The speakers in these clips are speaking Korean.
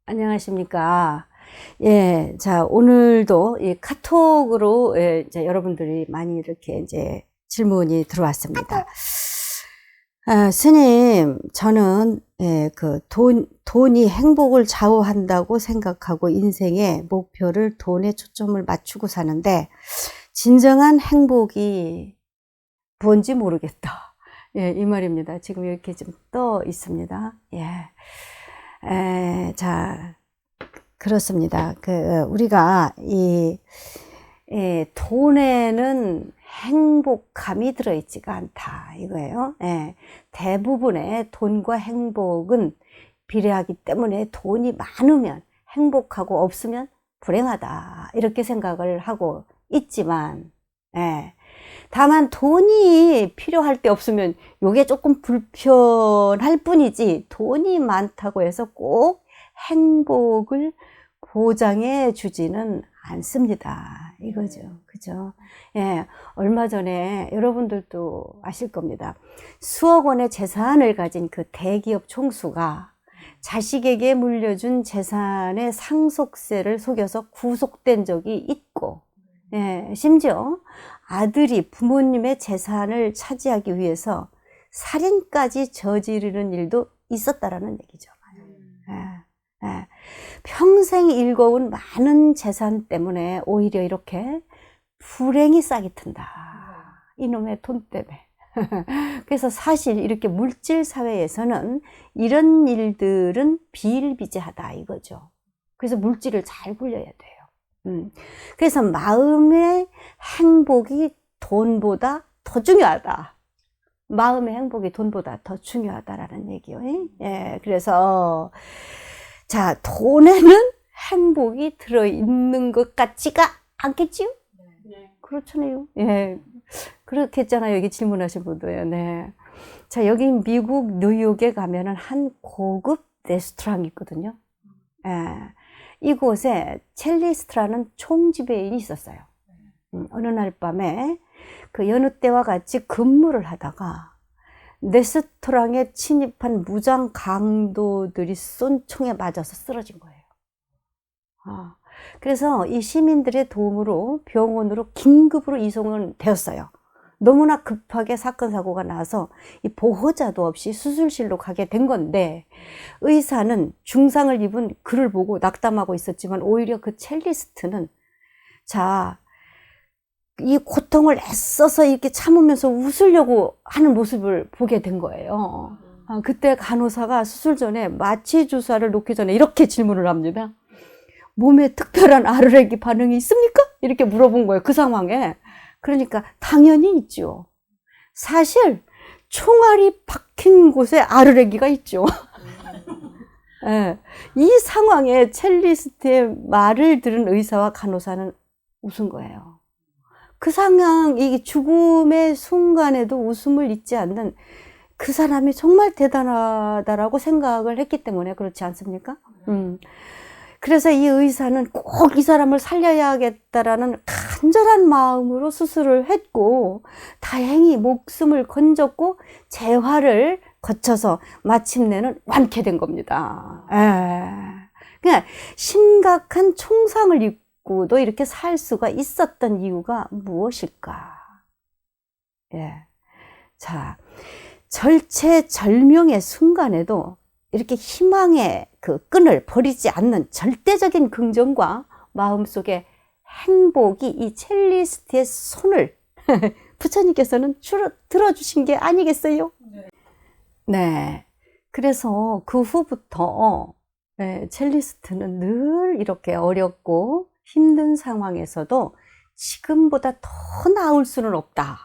안녕하십니까. 예, 자, 오늘도 이 카톡으로 이제 여러분들이 많이 이렇게 이제 질문이 들어왔습니다. 스님, 저는 돈이 행복을 좌우한다고 생각하고 인생의 목표를 돈에 초점을 맞추고 사는데 진정한 행복이 뭔지 모르겠다. 예, 이 말입니다. 지금 이렇게 좀 떠 있습니다. 예. 자, 그렇습니다. 우리가 돈에는 행복감이 들어있지가 않다. 이거예요. 예. 대부분의 돈과 행복은 비례하기 때문에 돈이 많으면 행복하고 없으면 불행하다. 이렇게 생각을 하고 있지만, 예. 다만 돈이 필요할 때 없으면 요게 조금 불편할 뿐이지 돈이 많다고 해서 꼭 행복을 보장해 주지는 않습니다. 이거죠. 그죠? 예. 얼마 전에 여러분들도 아실 겁니다. 수억 원의 재산을 가진 그 대기업 총수가 자식에게 물려준 재산의 상속세를 속여서 구속된 적이 있고, 예, 심지어 아들이 부모님의 재산을 차지하기 위해서 살인까지 저지르는 일도 있었다라는 얘기죠. 예. 평생 일궈온 많은 재산 때문에 오히려 이렇게 불행이 싹이 튼다. 이놈의 돈 때문에. 그래서 사실 이렇게 물질 사회에서는 이런 일들은 비일비재하다 이거죠. 그래서 물질을 잘 굴려야 돼요. 그래서 마음의 행복이 돈보다 더 중요하다. 마음의 행복이 돈보다 더 중요하다라는 얘기요. 예, 그래서 자, 돈에는 행복이 들어있는 것 같지가 않겠지요? 네. 그렇잖아요. 예, 그렇겠잖아요. 여기 질문하신 분도요. 네. 자, 여기 미국 뉴욕에 가면은 한 고급 레스토랑이 있거든요. 예. 이곳에 첼리스트라는 총지배인이 있었어요. 어느 날 밤에 그 여느 때와 같이 근무를 하다가 레스토랑에 침입한 무장 강도들이 쏜 총에 맞아서 쓰러진 거예요. 그래서 이 시민들의 도움으로 병원으로 긴급으로 이송은 되었어요. 너무나 급하게 사건 사고가 나서 이 보호자도 없이 수술실로 가게 된 건데 의사는 중상을 입은 그를 보고 낙담하고 있었지만 오히려 그 첼리스트는 자, 이 고통을 애써서 이렇게 참으면서 웃으려고 하는 모습을 보게 된 거예요. 그때 간호사가 수술 전에 마취 주사를 놓기 전에 이렇게 질문을 합니다. 몸에 특별한 아르레기 반응이 있습니까? 이렇게 물어본 거예요. 그 상황에. 그러니까 당연히 있죠. 사실 총알이 박힌 곳에 아르레기가 있죠. 네. 이 상황에 첼리스트의 말을 들은 의사와 간호사는 웃은 거예요. 그 상황, 이 죽음의 순간에도 웃음을 잊지 않는 그 사람이 정말 대단하다라고 생각을 했기 때문에 그렇지 않습니까? 그래서 이 의사는 꼭 이 사람을 살려야겠다라는 간절한 마음으로 수술을 했고 다행히 목숨을 건졌고 재활을 거쳐서 마침내는 완쾌된 겁니다. 그냥 심각한 총상을 입고도 이렇게 살 수가 있었던 이유가 무엇일까? 예. 자, 절체절명의 순간에도 이렇게 희망의 그 끈을 버리지 않는 절대적인 긍정과 마음속의 행복이 이 첼리스트의 손을 부처님께서는 들어주신 게 아니겠어요? 네. 그래서 그 후부터 첼리스트는 늘 이렇게 어렵고 힘든 상황에서도 지금보다 더 나을 수는 없다.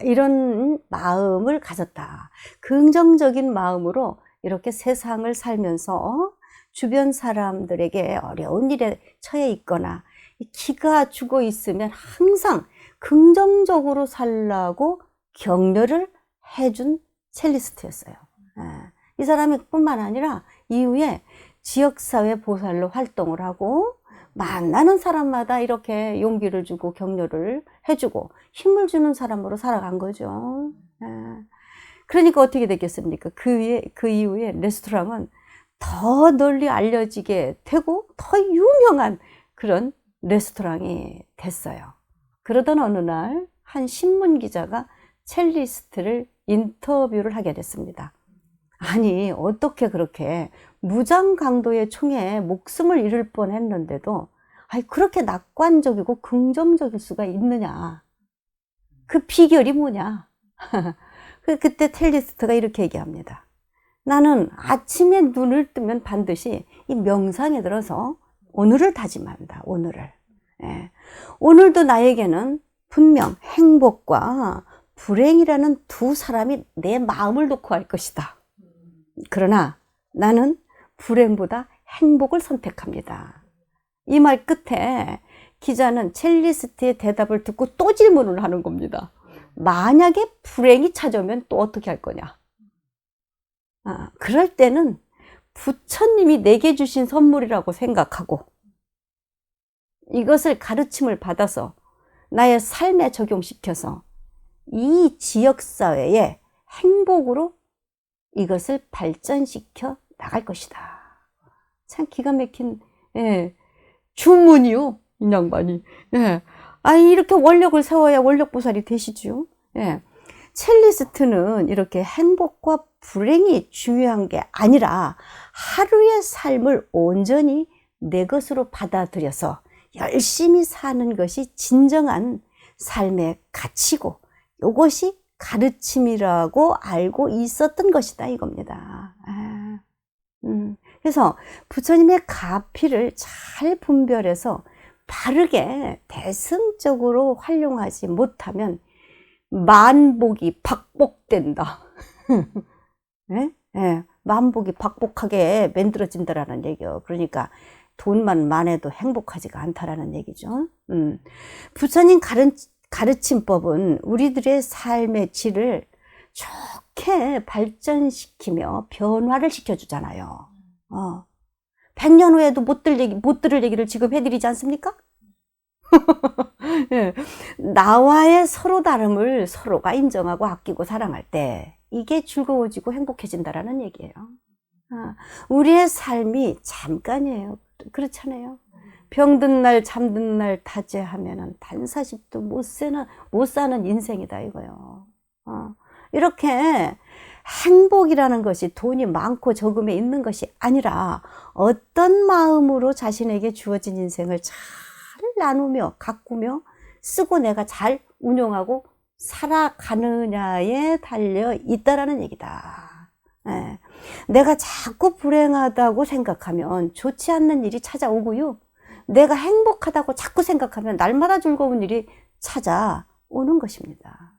이런 마음을 가졌다. 긍정적인 마음으로 이렇게 세상을 살면서 주변 사람들에게 어려운 일에 처해 있거나 기가 죽어 있으면 항상 긍정적으로 살라고 격려를 해준 첼리스트였어요. 이 사람이 뿐만 아니라 이후에 지역사회 보살로 활동을 하고 만나는 사람마다 이렇게 용기를 주고 격려를 해주고 힘을 주는 사람으로 살아간 거죠. 그러니까 어떻게 됐겠습니까? 그 이후에 레스토랑은 더 널리 알려지게 되고 더 유명한 그런 레스토랑이 됐어요. 그러던 어느 날 한 신문 기자가 첼리스트를 인터뷰를 하게 됐습니다. 아니, 어떻게 그렇게 무장 강도의 총에 목숨을 잃을 뻔했는데도 그렇게 낙관적이고 긍정적일 수가 있느냐? 그 비결이 뭐냐? 그때 첼리스트가 이렇게 얘기합니다. 나는 아침에 눈을 뜨면 반드시 이 명상에 들어서 오늘을 다짐한다. 오늘을. 예. 오늘도 나에게는 분명 행복과 불행이라는 두 사람이 내 마음을 놓고 할 것이다. 그러나 나는 불행보다 행복을 선택합니다. 이 말 끝에 기자는 첼리스트의 대답을 듣고 또 질문을 하는 겁니다. 만약에 불행이 찾아오면 또 어떻게 할 거냐? 그럴 때는 부처님이 내게 주신 선물이라고 생각하고 이것을 가르침을 받아서 나의 삶에 적용시켜서 이 지역사회의 행복으로 이것을 발전시켜 나갈 것이다. 참 기가 막힌 주문이요, 이 양반이. 이렇게 원력을 세워야 원력보살이 되시죠. 첼리스트는 이렇게 행복과 불행이 중요한 게 아니라 하루의 삶을 온전히 내 것으로 받아들여서 열심히 사는 것이 진정한 삶의 가치고 이것이 가르침이라고 알고 있었던 것이다 이겁니다. 그래서 부처님의 가피를 잘 분별해서 바르게 대승적으로 활용하지 못하면 만복이 박복된다. 만복이 박복하게 만들어진다라는 얘기요. 그러니까 돈만 많아도 행복하지가 않다라는 얘기죠. 부처님 가르침법은 우리들의 삶의 질을 좋게 발전시키며 변화를 시켜주잖아요. 100년 후에도 못 들을 얘기를 지금 해드리지 않습니까? 나와의 서로 다름을 서로가 인정하고 아끼고 사랑할 때 이게 즐거워지고 행복해진다라는 얘기예요. 우리의 삶이 잠깐이에요. 그렇잖아요. 병든 날 잠든 날 타제하면은 단사십도 못 사는 인생이다 이거요. 이렇게 행복이라는 것이 돈이 많고 적음에 있는 것이 아니라 어떤 마음으로 자신에게 주어진 인생을 잘 나누며 가꾸며 쓰고 내가 잘 운용하고 살아가느냐에 달려 있다라는 얘기다. 내가 자꾸 불행하다고 생각하면 좋지 않는 일이 찾아오고요. 내가 행복하다고 자꾸 생각하면 날마다 즐거운 일이 찾아오는 것입니다.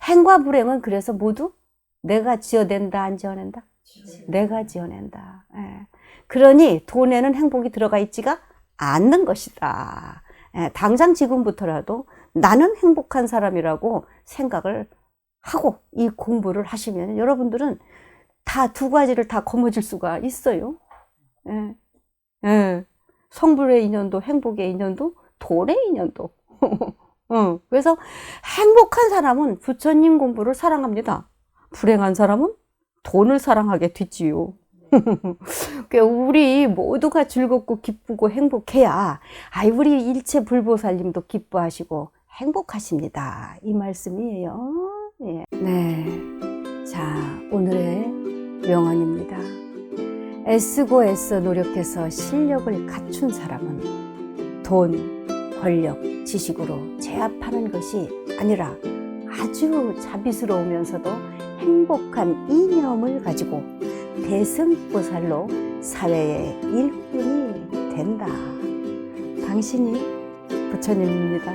행과 불행은 그래서 모두 내가 지어낸다, 안 지어낸다? 내가 지어낸다. 그러니 돈에는 행복이 들어가 있지가 않는 것이다. 당장 지금부터라도 나는 행복한 사람이라고 생각을 하고 이 공부를 하시면 여러분들은 다 두 가지를 다 거머쥘 수가 있어요. 성불의 인연도 행복의 인연도 돈의 인연도. 그래서 행복한 사람은 부처님 공부를 사랑합니다. 불행한 사람은 돈을 사랑하게 되지요. 우리 모두가 즐겁고 기쁘고 행복해야 우리 일체 불보살님도 기뻐하시고 행복하십니다. 이 말씀이에요. 네. 자, 오늘의 명언입니다. 애쓰고 애써 노력해서 실력을 갖춘 사람은 돈, 권력, 지식으로 제압하는 것이 아니라 아주 자비스러우면서도 행복한 이념을 가지고 대승보살로 사회의 일꾼이 된다. 당신이 부처님입니다.